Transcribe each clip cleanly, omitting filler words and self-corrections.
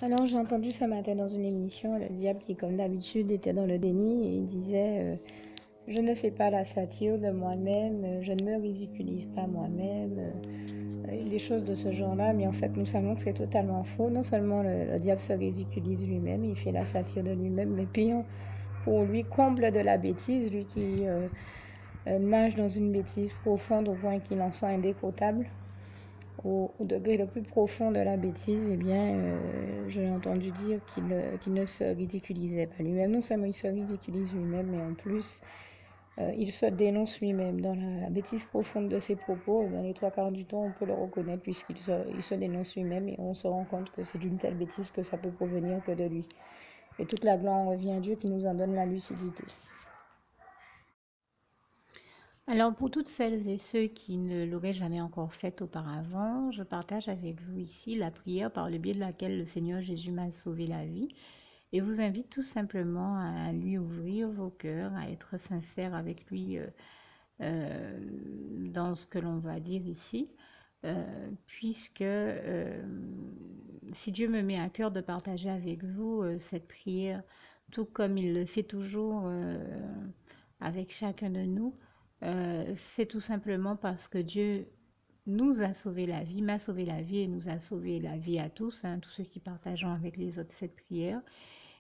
Alors j'ai entendu ce matin dans une émission, le diable qui comme d'habitude était dans le déni et il disait je ne fais pas la satire de moi-même, je ne me ridiculise pas moi-même, des choses de ce genre-là, mais en fait nous savons que c'est totalement faux. Non seulement le diable se ridiculise lui-même, il fait la satire de lui-même, mais pire pour lui, comble de la bêtise, lui qui nage dans une bêtise profonde au point qu'il en soit indécrottable. Au degré le plus profond de la bêtise, eh bien, j'ai entendu dire qu'il ne se ridiculisait pas lui-même. Non seulement il se ridiculise lui-même, mais en plus, il se dénonce lui-même. Dans la bêtise profonde de ses propos, dans les trois quarts du temps, on peut le reconnaître puisqu'il se dénonce lui-même et on se rend compte que c'est d'une telle bêtise que ça peut provenir que de lui. Et toute la gloire revient à Dieu qui nous en donne la lucidité. Alors pour toutes celles et ceux qui ne l'auraient jamais encore fait auparavant, je partage avec vous ici la prière par le biais de laquelle le Seigneur Jésus m'a sauvé la vie et vous invite tout simplement à lui ouvrir vos cœurs, à être sincère avec lui dans ce que l'on va dire ici, puisque si Dieu me met à cœur de partager avec vous cette prière, tout comme il le fait toujours avec chacun de nous, c'est tout simplement parce que Dieu nous a sauvé la vie, m'a sauvé la vie et nous a sauvé la vie à tous, tous ceux qui partageons avec les autres cette prière,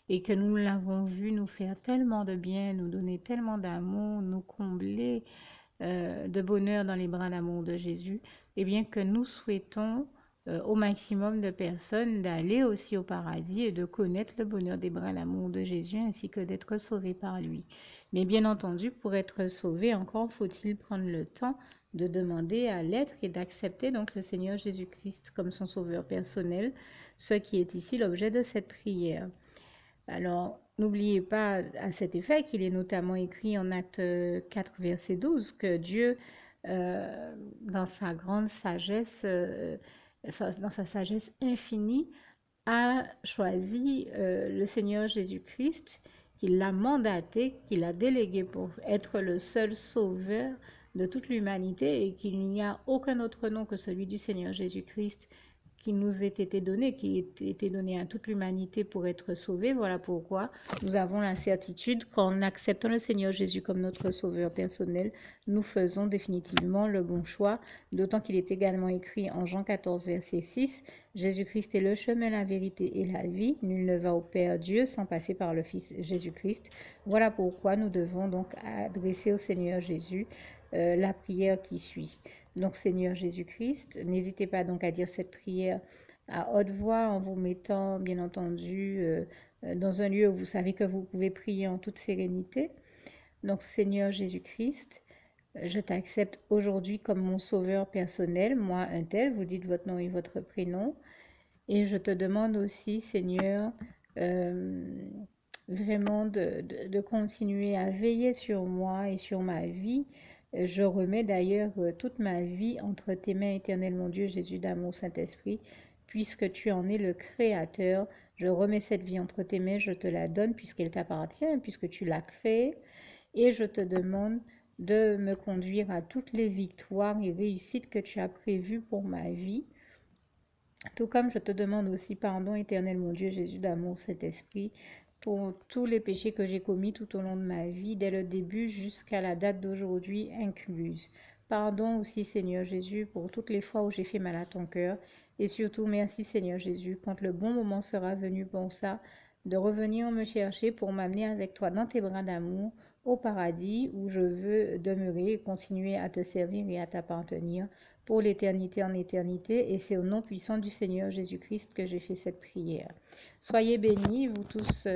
et que nous l'avons vu nous faire tellement de bien, nous donner tellement d'amour, nous combler de bonheur dans les bras d'amour de Jésus, et bien que nous souhaitons au maximum de personnes d'aller aussi au paradis et de connaître le bonheur des bras d'amour de Jésus ainsi que d'être sauvés par lui. Mais bien entendu, pour être sauvé, encore faut-il prendre le temps de demander à l'être et d'accepter donc le Seigneur Jésus-Christ comme son sauveur personnel, ce qui est ici l'objet de cette prière. Alors, n'oubliez pas à cet effet qu'il est notamment écrit en Acte 4, verset 12, que Dieu, dans sa grande sagesse, dans sa sagesse infinie, a choisi le Seigneur Jésus-Christ, qu'il l'a mandaté, qu'il a délégué pour être le seul sauveur de toute l'humanité et qu'il n'y a aucun autre nom que celui du Seigneur Jésus-Christ qui nous ait été donné, qui ait été donné à toute l'humanité pour être sauvé. Voilà pourquoi nous avons la certitude qu'en acceptant le Seigneur Jésus comme notre sauveur personnel, nous faisons définitivement le bon choix, d'autant qu'il est également écrit en Jean 14, verset 6, Jésus-Christ est le chemin, la vérité et la vie. Nul ne va au Père Dieu sans passer par le Fils Jésus-Christ. Voilà pourquoi nous devons donc adresser au Seigneur Jésus la prière qui suit. Donc Seigneur Jésus-Christ, n'hésitez pas donc à dire cette prière à haute voix en vous mettant bien entendu dans un lieu où vous savez que vous pouvez prier en toute sérénité. Donc Seigneur Jésus-Christ, je t'accepte aujourd'hui comme mon sauveur personnel, moi un tel, vous dites votre nom et votre prénom. Et je te demande aussi, Seigneur, vraiment de continuer à veiller sur moi et sur ma vie. Je remets d'ailleurs toute ma vie entre tes mains, éternel mon Dieu, Jésus d'amour, Saint-Esprit, puisque tu en es le Créateur. Je remets cette vie entre tes mains, je te la donne puisqu'elle t'appartient, puisque tu l'as créée. Et je te demande de me conduire à toutes les victoires et réussites que tu as prévues pour ma vie. Tout comme je te demande aussi pardon, éternel mon Dieu, Jésus d'amour, Saint-Esprit, pour tous les péchés que j'ai commis tout au long de ma vie, dès le début jusqu'à la date d'aujourd'hui incluse. Pardon aussi, Seigneur Jésus, pour toutes les fois où j'ai fait mal à ton cœur. Et surtout, merci, Seigneur Jésus, quand le bon moment sera venu pour ça, de revenir me chercher pour m'amener avec toi dans tes bras d'amour au paradis où je veux demeurer et continuer à te servir et à t'appartenir pour l'éternité en éternité. Et c'est au nom puissant du Seigneur Jésus-Christ que j'ai fait cette prière. Soyez bénis, vous tous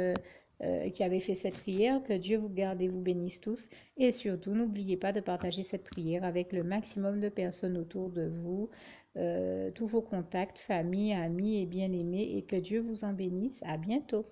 qui avez fait cette prière, que Dieu vous garde et vous bénisse tous. Et surtout, n'oubliez pas de partager cette prière avec le maximum de personnes autour de vous, tous vos contacts, famille, amis et bien-aimés, et que Dieu vous en bénisse. À bientôt.